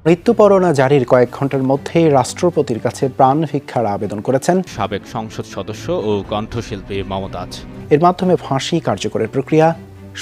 মৃত্যু পরোয়ানা জারির কয়েক ঘন্টার মধ্যেই রাষ্ট্রপতির কাছে প্রাণ ভিক্ষার আবেদন করেছেন সাবেক সংসদ সদস্য ও কণ্ঠশিল্পী মমতাজ। এর মাধ্যমে ফাঁসি কার্যকরের প্রক্রিয়া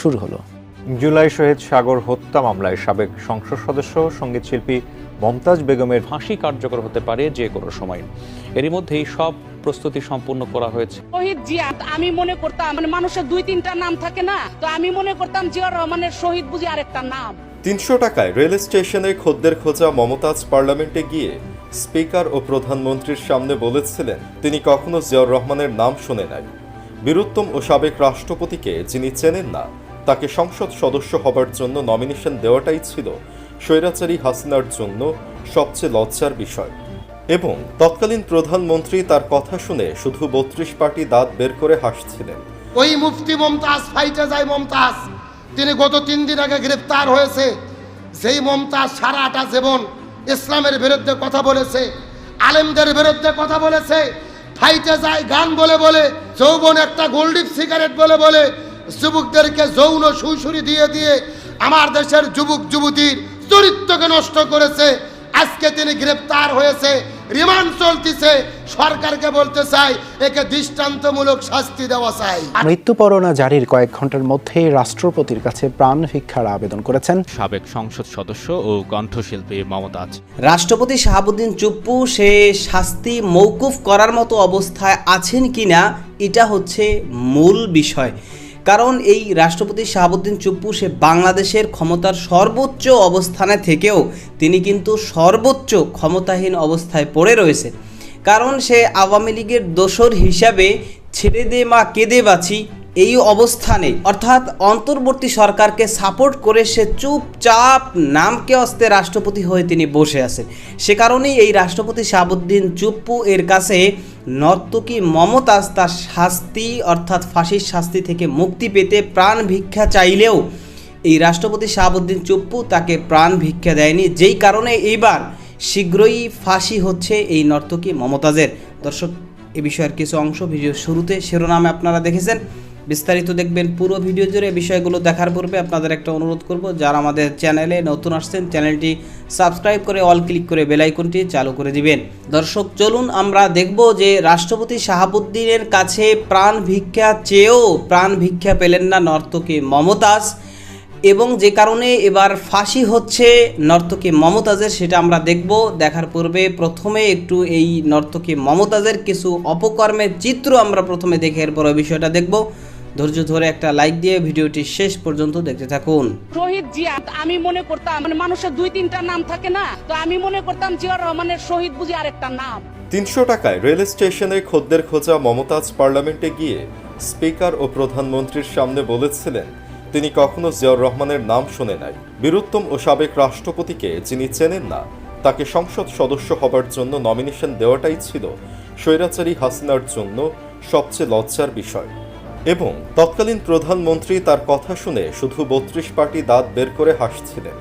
শুরু হলো। জুলাই শহীদ সাগর হত্যা মামলায় সাবেক সংসদ সদস্য সঙ্গীতশিল্পী মমতাজ বেগমের ফাঁসি কার্যকর হতে পারে যে কোনো সময়। এরই মধ্যেই সব প্রস্তুতি সম্পূর্ণ করা হয়েছে। শহীদ জিয়া আমি মনে করতাম মানুষের 2-3টা নাম থাকে না, তো আমি মনে করতাম জিয়াউর রহমানের শহীদ বুঝি আরেকটা নাম। ৩০০ টাকায় রেল স্টেশনে খদ্দের খোঁজা মমতাজ পার্লামেন্টে গিয়ে স্পিকার ও প্রধানমন্ত্রীর সামনে বলেছিলেন তিনি কখনো জিয়াউর রহমানের নাম শুনে নাই। বীরুত্তম ও সাবেক রাষ্ট্রপতিকে যিনি চেনেন না তাকে সংসদ সদস্য হবার জন্য নমিনেশন দেওয়াটাই ছিল স্বৈরাচারী হাসিনার জন্য সবচেয়ে লজ্জার বিষয়। এবং তৎকালীন প্রধানমন্ত্রী তার কথা শুনে শুধু ৩২ পার্টি দাঁত বের করে হাসছিলেন। ওই মুফতি মমতাজ ফাইটে যায় মমতাজ, তিনি গত 3 দিন আগে গ্রেফতার হয়েছে। যেই মমতাজ সারাটা জীবন ইসলামের বিরুদ্ধে কথা বলেছে, আলেমদের বিরুদ্ধে কথা বলেছে, ফাইটে যায় গান বলে বলে, যৌবন একটা গোল্ডিপ সিগারেট বলে বলে, যুবকদেরকে যৌন সুশুরি দিয়ে দিয়ে আমার দেশের যুবক যুবতীর চরিত্রকে নষ্ট করেছে। আজকে তিনি গ্রেফতার হয়েছে, রিমান্ড চলতেছে। সরকারকে বলতে চাই একে দৃষ্টান্তমূলক শাস্তি দেওয়া চাই। মৃত্যু পরোয়ানা জারির কয়েক ঘন্টার মধ্যেই রাষ্ট্রপতির কাছে প্রাণ ভিক্ষার আবেদন করেছেন সাবেক সংসদ সদস্য ও কণ্ঠশিল্পী মমতাজ। রাষ্ট্রপতি শাহাবুদ্দিন চুপ্পু সে শাস্তি মৌকুফ করার মতো অবস্থায় আছেন কিনা এটা হচ্ছে মূল বিষয়। কারণ এই রাষ্ট্রপতি শাহাবুদ্দিন চুপ্পু সে বাংলাদেশের ক্ষমতার সর্বোচ্চ অবস্থানে থেকেও তিনি কিন্তু সর্বোচ্চ ক্ষমতাহীন অবস্থায় পড়ে রয়েছে। কারণ সে আওয়ামী লীগের দোসর হিসাবে ছেড়ে দে মা কেঁদে বাঁচি এই অবস্থানে, অর্থাৎ অন্তর্বর্তী সরকারকে সাপোর্ট করে সে চুপচাপ নামকে অস্তে রাষ্ট্রপতি হয়ে তিনি বসে আছেন। সে কারণেই এই রাষ্ট্রপতি শাহাবুদ্দিন চুপ্পু এর কাছে নর্তকী মমতাজ তার শাস্তি অর্থাৎ ফাঁসির শাস্তি থেকে মুক্তি পেতে প্রাণ ভিক্ষা চাইলেও এই রাষ্ট্রপতি শাহাবুদ্দিন চুপ্পু তাকে প্রাণ ভিক্ষা দেয়নি, যেই কারণে এইবার শীঘ্রই ফাঁসি হচ্ছে এই নর্তকী মমতাজের। দর্শক, এ বিষয়ের কিছু অংশ ভিডিওর শুরুতে শিরোনামে আপনারা দেখেছেন, বিস্তারিত দেখবেন পুরো ভিডিও জুড়ে। বিষয়গুলো দেখার পূর্বে আপনাদের একটা অনুরোধ করব, যারা আমাদের চ্যানেলে নতুন আসছেন চ্যানেলটি সাবস্ক্রাইব করে অল ক্লিক করে বেল আইকনটি চালু করে দিবেন। দর্শক, চলুন আমরা দেখব যে রাষ্ট্রপতি শাহাবুদ্দিনের কাছে প্রাণ ভিক্ষা চেয়েও প্রাণ ভিক্ষা পেলেন না নর্তকী মমতাজ, এবং যে কারণে এবার ফাঁসি হচ্ছে নর্তকী মমতাজের সেটা আমরা দেখব। দেখার পূর্বে প্রথমে একটু এই নর্তকী মমতাজের কিছু অপকর্মের চিত্র আমরা প্রথমে দেখে এরপর ওই বিষয়টা দেখব। ধৈর্য ধরে একটা লাইক দিয়ে ভিডিওটি শেষ পর্যন্ত দেখতে থাকুন। শহীদ জিয়া আমি মনে করতাম মানুষের 2-3টা নাম থাকে না, তো আমি মনে করতাম জিয়াউর রহমানের শহীদ বুঝি আরেকটা নাম। ৩০০ টাকায় রেল স্টেশনে খদ্দের খোঁজা মমতাজ পার্লামেন্টে গিয়ে স্পিকার ও প্রধানমন্ত্রীর সামনে বলেছিলেন তিনি কখনো জিয়াউর রহমানের নাম শুনে নাই। বীরুত্তম ও সাবেক রাষ্ট্রপতিকে যিনি চেনেন না তাকে সংসদ সদস্য হবার জন্য নমিনেশন দেওয়াটাই ছিল স্বৈরাচারী হাসিনার জন্য সবচেয়ে লজ্জার বিষয়। এবং তৎকালীন প্রধানমন্ত্রী তার কথা শুনে শুধু ৩২ পার্টি দাঁত বের করে হাসছিলেন।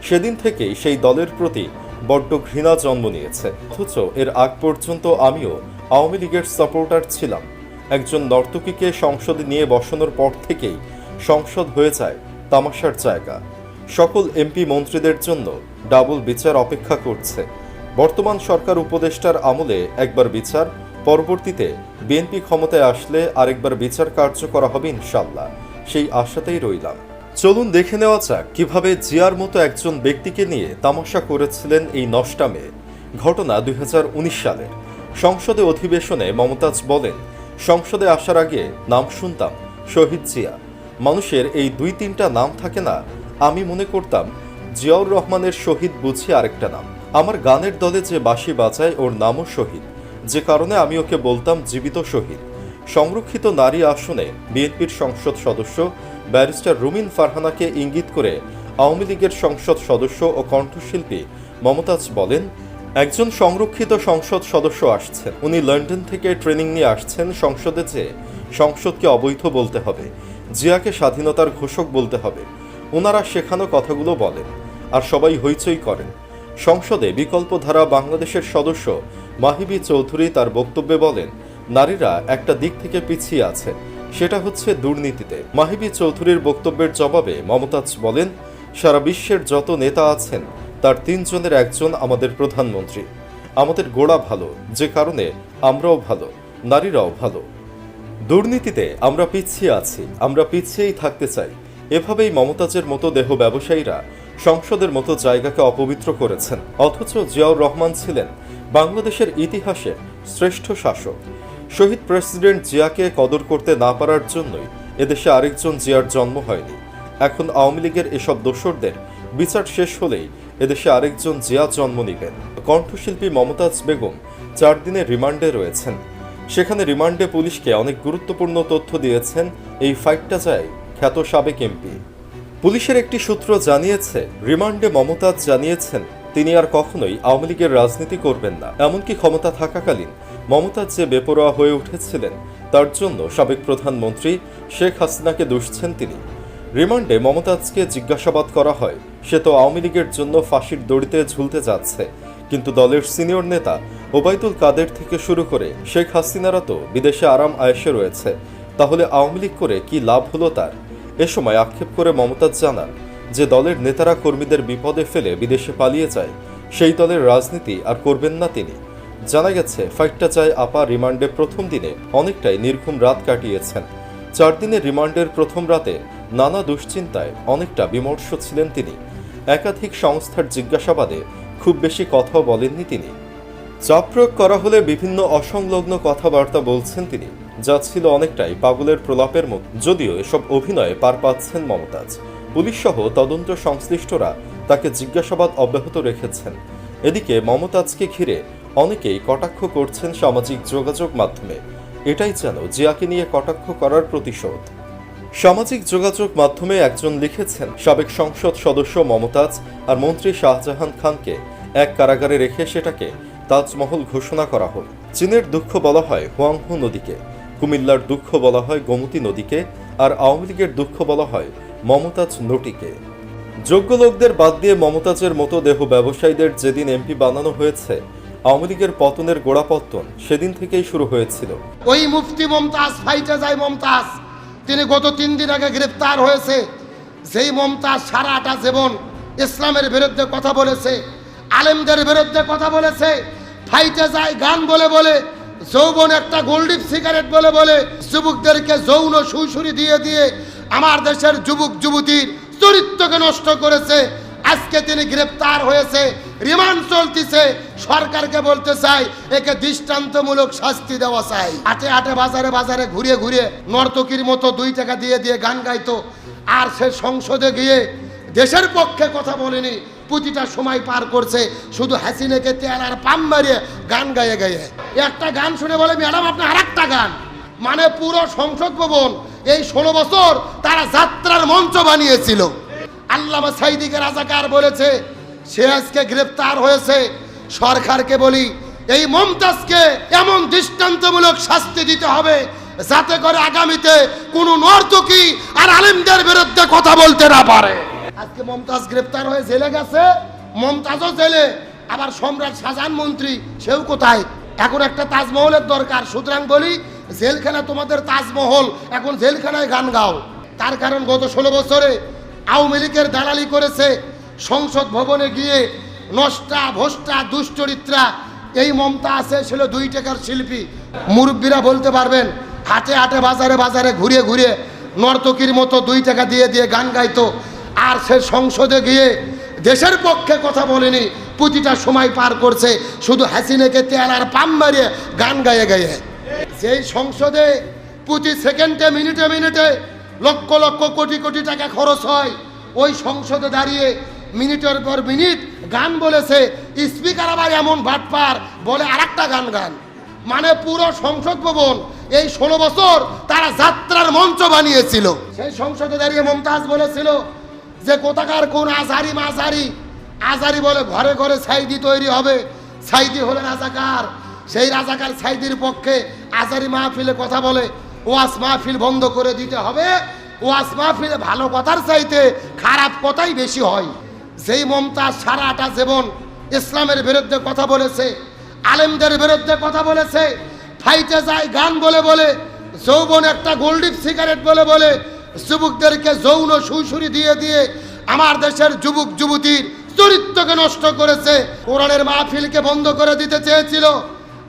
সেদিন থেকেই সেই দলের প্রতি বড্ড ঘৃণা জন্ম নিয়েছে। অথচ এর আগ পর্যন্ত আমিও আওয়ামী লীগের সাপোর্টার ছিলাম। একজন নর্তকীকে সংসদে নিয়ে বসানোর পর থেকেই সংসদ হয়ে যায় তামাশার জায়গা। সকল এমপি মন্ত্রীদের জন্য ডাবল বিচার অপেক্ষা করছে। বর্তমান সরকার উপদেষ্টার আমলে একবার বিচার, পরবর্তীতে বিএনপি ক্ষমতায় আসলে আরেকবার বিচার কার্য করা হবে ইনশাল্লাহ, সেই আশাতেই রইলাম। চলুন দেখে নেওয়া যাক কিভাবে জিয়ার মতো একজন ব্যক্তিকে নিয়ে তামাশা করেছিলেন এই নষ্টা মেয়ে। ঘটনা 2019 সালের। সংসদে অধিবেশনে মমতাজ বলেন, সংসদে আসার আগে নাম শুনতাম শহীদ জিয়া। মানুষের এই 2-3টা নাম থাকে না, আমি মনে করতাম জিয়াউর রহমানের শহীদ বুঝি আরেকটা নাম। আমার গানের দলে যে বাঁশি বাজায় ওর নামও শহীদ, যে কারণে আমি ওকে বলতাম জীবিত শহীদ। সংরক্ষিত নারী আসনে বিএনপির সংসদ সদস্য ব্যারিস্টার রুমিন ফারহানাকে ইঙ্গিত করে আওয়ামী লীগের সংসদ সদস্য ও কণ্ঠশিল্পী মমতাজ বলেন, একজন সংরক্ষিত সংসদ সদস্য আসছেন, উনি লন্ডন থেকে ট্রেনিং নিয়ে আসছেন। সংসদে যে সংসদকে অবৈধ বলতে হবে, জিয়াকে স্বাধীনতার ঘোষক বলতে হবে, ওনারা শেখানো কথাগুলো বলেন আর সবাই হইচই করেন। সংসদে বিকল্পধারা বাংলাদেশের সদস্য মাহিবী চৌধুরী তার বক্তব্যে বলেন, নারীরা একটা দিক থেকে পিছিয়ে আছে, সেটা হচ্ছে দুর্নীতিতে। মাহিবী চৌধুরীর বক্তব্যের জবাবে মমতাজ বলেন, সারা বিশ্বের যত নেতা আছেন তার 3 জনের একজন আমাদের প্রধানমন্ত্রী। আমাদের গোড়া ভালো, যে কারণে আমরাও ভালো, নারীরাও ভালো। দুর্নীতিতে আমরা পিছিয়ে আছি, আমরা পিছিয়েই থাকতে চাই। এভাবেই মমতাজের মতো দেহ ব্যবসায়ীরা সংসদের মতো জায়গাকে অপবিত্র করেছেন। অথচ জিয়াউর রহমান ছিলেন বাংলাদেশের ইতিহাসে শ্রেষ্ঠ শাসক। শহীদ প্রেসিডেন্ট জিয়াকে কদর করতে না পারার জন্যই এদেশে আরেকজন জিয়ার জন্ম হয়নি। এখন আওয়ামী লীগের এসব দোসরদের বিচার শেষ হলেই এদেশে আরেকজন জিয়া জন্ম নেবেন। কণ্ঠশিল্পী মমতাজ বেগম 4 দিনের রিমান্ডে রয়েছেন। সেখানে রিমান্ডে পুলিশকে অনেক গুরুত্বপূর্ণ তথ্য দিয়েছেন এই ফাইটটা যায় খ্যাত সাবেক এমপি। পুলিশের একটি সূত্র জানিয়েছে, রিমান্ডে মমতাজ জানিয়েছেন তিনি আর কখনোই আওয়ামী লীগের রাজনীতি করবেন না। এমনকি ক্ষমতা থাকাকালীন মমতাজ যে বেপরোয়া হয়ে উঠেছিলেন তার জন্য সাবেক প্রধানমন্ত্রী শেখ হাসিনাকে দুষছেন তিনি। রিমান্ডে মমতাজকে জিজ্ঞাসাবাদ করা হয়, সে তো আওয়ামী লীগের জন্য ফাঁসির দড়িতে ঝুলতে যাচ্ছে, কিন্তু দলের সিনিয়র নেতা ওবায়দুল কাদের থেকে শুরু করে শেখ হাসিনারা তো বিদেশে আরাম আয়েশে রয়েছে, তাহলে আওয়ামী লীগ করে কি লাভ হলো তার? এ সময় আক্ষেপ করে মমতাজ জানান যে দলের নেতারা কর্মীদের বিপদে ফেলে বিদেশে পালিয়ে যায়, সেই দলের রাজনীতি আর করবেন না তিনি। জানা গেছে, ফাইটটা চায় আপা রিমান্ডে প্রথম দিনে অনেকটাই নির্ঘুম রাত কাটিয়েছেন। 4 দিনের রিমান্ডের প্রথম রাতে নানা দুশ্চিন্তায় অনেকটা বিমর্ষ ছিলেন তিনি। একাধিক সংস্থার জিজ্ঞাসাবাদে খুব বেশি কথাও বলেননি তিনি। চাপ প্রয়োগ করা হলে বিভিন্ন অসংলগ্ন কথাবার্তা বলছেন তিনি, যা ছিল অনেকটাই পাগলের প্রলাপের মতো। যদিও এসব অভিনয়ে পার পাচ্ছেন মমতাজ। পুলিশ সহ তদন্ত সংশ্লিষ্টরা তাকে জিজ্ঞাসাবাদ অব্যাহত রেখেছেন। এদিকে মমতাজকে ঘিরে অনেকেই কটাক্ষ করছেন সামাজিক যোগাযোগ মাধ্যমে। এটাই যেন জিয়াকে নিয়ে কটাক্ষ করার প্রতিশোধ। সামাজিক যোগাযোগ মাধ্যমে একজন লিখেছেন, সাবেক সংসদ সদস্য মমতাজ আর মন্ত্রী শাহজাহান খানকে এক কারাগারে রেখে সেটাকে তাজমহল ঘোষণা করা হল। চীনের দুঃখ বলা হয় হুয়াংহো নদীকে, কুমিল্লার দুঃখ বলা হয় গোমতী নদীকে, আর আওয়ামী লীগের দুঃখ বলা হয় মমতাজ নটিকে। যোগ্য লোকদের বাদ দিয়ে মমতাজের মতো দেহ ব্যবসায়ীদের যেদিন এমপি বানানো হয়েছে, আওয়ামী লীগের পতনের গোড়াপত্তন সেদিন থেকেই শুরু হয়েছিল। ওই মুফতি মমতাজ ফাইটে যায় মমতাজ, তিনি গত 3 দিন আগে গ্রেফতার হয়েছে। যেই মমতাজ সারাটা জীবন ইসলামের বিরুদ্ধে কথা বলেছে, আলেমদের বিরুদ্ধে কথা বলেছে, ফাইটে যায় গান বলে বলে, যৌবন একটা গোল্ডিপ সিগারেট বলে বলে, যুবকদেরকে যৌন সুইসুরি দিয়ে দিয়ে আমার দেশের যুবক যুবতীর চরিত্রকে নষ্ট করেছে। আজকে তিনি গ্রেফতার হয়েছে, রিমান্ড চলতেছে। সরকারকে বলতে চাই, একে দৃষ্টান্তমূলক শাস্তি দেওয়া চাই। আটে আটে বাজারে বাজারে ঘুরিয়ে ঘুরিয়ে নর্তকীর মতো 2 টাকা দিয়ে দিয়ে গান গাইতো, আর সে সংসদে গিয়ে দেশের পক্ষে কথা বলেনি। প্রতিটা সময় পার করছে শুধু হাসিনাকে তেল আর পাম মারিয়ে গান গায়ে গায়ে। একটা গান শুনে বলে, ম্যাডাম আপনি আর একটা গান। মানে পুরো সংসদ ভবন এই 16 বছর তারা যাত্রার মঞ্চ বানিয়েছিল। আল্লামা সাইদিকে রাজাকার বলেছে, সে আজকে গ্রেফতার হয়েছে। সরকারকে বলি, এই মমতাজকে এমন দৃষ্টান্তমূলক শাস্তি দিতে হবে যাতে করে আগামীতে কোনো নর্তকী আর আলেমদের বিরুদ্ধে কথা বলতে না পারে। আজকে মমতাজ গ্রেফতার হয়ে জেলে গেছে, মমতাজও জেলে, আবার সম্রাট শাহজাহান মন্ত্রী, সেও কোথায়? এখন একটা তাজমহলের দরকার। সুতরাং বলি, জেলখানা তোমাদের তাজমহল, এখন জেলখানায় গান গাও। তার কারণ গত 16 বছরে আওয়ামী লীগের দালালি করেছে। সংসদ ভবনে গিয়ে নষ্টা ভোষ্টা দুশ্চরিত্রা। এই মমতাজ ছিল 2 টাকার শিল্পী। মুরব্বীরা বলতে পারবেন, হাটে হাটে বাজারে বাজারে ঘুরিয়ে ঘুরিয়ে নর্তকীর মতো 2 টাকা দিয়ে দিয়ে গান গাইতো, আর সে সংসদে গিয়ে দেশের পক্ষে কথা বলেনি। প্রতিটা সময় পার করছে শুধু হাসিনাকে তেল আর পাম মারিয়ে গান গায়ে গায়ে। যেই সংসদে প্রতি সেকেন্ডে মিনিটে মিনিটে লক্ষ লক্ষ কোটি কোটি টাকা খরচ হয়, ওই সংসদে দাঁড়িয়ে মিনিটের পর মিনিট গান বলেছে। স্পিকার আবার এমন বাটপার, বলে আরেকটা গান গান। মানে পুরো সংসদ ভবন এই 16 বছর তারা যাত্রার মঞ্চ বানিয়েছিল। সেই সংসদে দাঁড়িয়ে মমতাজ বলেছিল যে কোথাকার কোন আজারি মাজারি। আজারি বলে ঘরে ঘরে সাইদি তৈরি হবে, সাইদি হলে রাজাকার। সেই রাজাকার সাইদির পক্ষে আজারি মাহফিলে কথা বলে, ওয়াজ মাহফিল বন্ধ করে দিতে হবে। ওয়াজ মাহফিলে ভালো কথার চাইতে খারাপ কথাই বেশি হয়। যেই মমতাজ সারাটা জীবন ইসলামের বিরুদ্ধে কথা বলেছে, আলেমদের বিরুদ্ধে কথা বলেছে, ফাইটে যায় গান বলে বলে, যৌবন একটা গোল্ডিপ সিগারেট বলে বলে, যুবকদেরকে যৌন সুইসুরি দিয়ে দিয়ে আমার দেশের যুবক যুবতীর চরিত্রকে নষ্ট করেছে, কোরআনের মাহফিলকে বন্ধ করে দিতে চেয়েছিল।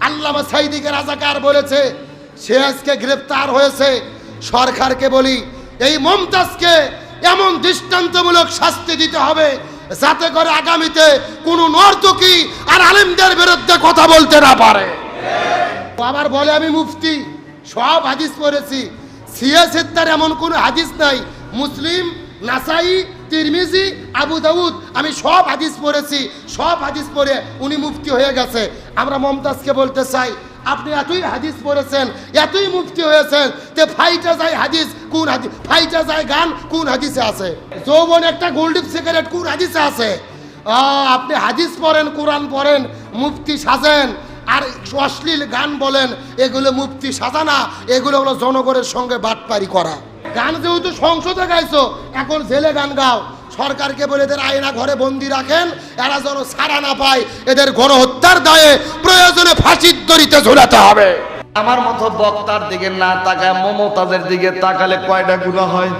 আল্লামা সাইদিকে রাজাকার বলেছে, সে আজকে গ্রেফতার হয়েছে। সরকারকে বলি, এই মমতাজকে এমন দৃষ্টান্তমূলক শাস্তি দিতে হবে যাতে করে আগামীতে কোনো নর্তকী আর আলেমদের বিরুদ্ধে কথা বলতে না পারে। আবার বলে আমি মুফতি, সব হাদিস পড়েছি। সিয়াসেত্তার এমন কোনো হাদিস নাই। মুসলিম, নাসাই, তিরমিজি, আবু দাউদ, আমি সব হাদিস পড়েছি। সব হাদিস পড়ে উনি মুফতি হয়ে গেছে। আমরা মমতাজকে বলতে চাই, আপনি এতই হাদিস পড়েছেন, এতই মুফতি হয়েছেন, তে ফাইটা যায় হাদিস কোন হাদিস, ফাইটা যায় গান কোন হাদিসে আছে? যৌবন একটা গোল্ডিপ সিগারেট কোন হাদিসে আছে? আপনি হাদিস পড়েন, কোরআন পড়েন, মুফতি সাজেন আর অশ্লীল গান বলেন, এগুলো মুফতি সাজানা, এগুলো হলো জনগণের সঙ্গে বাটপারি করা। গান যেহেতু সংসদে গাইছো, এখন জেলে গান গাও। সরকারকে বলে এদের আয়না ঘরে বন্দি রাখেন, এরা যেন ছাড়া না পায়। এদের গণহত্যার দায়ে প্রয়োজনে ফাঁসির দড়িতে ঝুলাতে হবে। আমার মতো বক্তার দিকে না তাকায় মমতাজের দিকে তাকালে কয়টা গুনাহ হয়?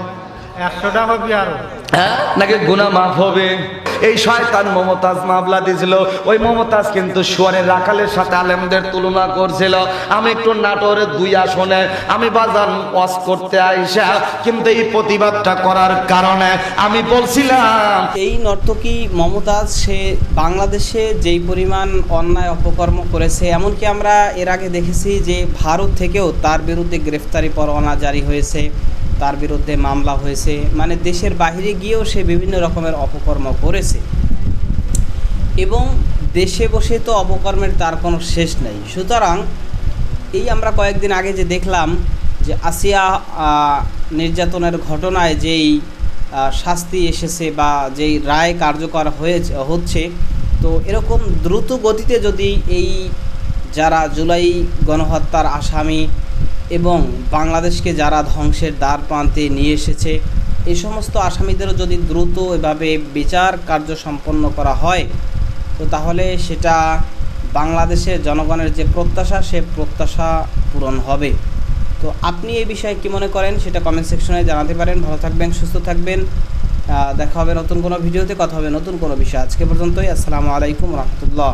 100টা হবে আরো, হ্যাঁ, নাকি গুনাহ মাফ হবে? এই শয়তান মমতাজ মামলা দিয়েছিল। ওই মমতাজ কিন্তু শুয়ারের রাখালের সাথে আলেমদের তুলনা করছিল। আমি একটু নাটোরের 2 আসনে আমি বাজার ওয়াজ করতে আইসা কিন্তু এই প্রতিবাদটা করার কারণে আমি বলছিলাম, এই নর্তকী মমতাজ সে বাংলাদেশে যেই পরিমাণ অন্যায় অপকর্ম করেছে, এমনকি আমরা এর আগে দেখেছি যে ভারত থেকেও তার বিরুদ্ধে গ্রেফতারি পরোয়ানা জারি হয়েছে, তার বিরুদ্ধে মামলা হয়েছে। মানে দেশের বাইরে গিয়েও সে বিভিন্ন রকমের অপকর্ম করেছে এবং দেশে বসে তো অপকর্মের তার কোনো শেষ নেই। সুতরাং এই আমরা কয়েকদিন আগে যে দেখলাম যে আসিয়া নির্যাতনের ঘটনায় যেই শাস্তি এসেছে বা যেই রায় কার্যকর হচ্ছে, তো এরকম দ্রুত গতিতে যদি এই যারা জুলাই গণহত্যার আসামি এবং বাংলাদেশকে যারা ধ্বংসের দ্বার প্রান্তে নিয়ে এসেছে, এই সমস্ত আসামিদেরও যদি দ্রুত এভাবে বিচার কার্য সম্পন্ন করা হয়, তো তাহলে সেটা বাংলাদেশের জনগণের যে প্রত্যাশা, সে প্রত্যাশা পূরণ হবে। তো আপনি এই বিষয়ে কী মনে করেন সেটা কমেন্ট সেকশনে জানাতে পারেন। ভালো থাকবেন, সুস্থ থাকবেন। দেখা হবে নতুন কোনো ভিডিওতে, কথা হবে নতুন কোনো বিষয়। আজকে পর্যন্তই। আসসালামু আলাইকুম রহমতুল্লাহ।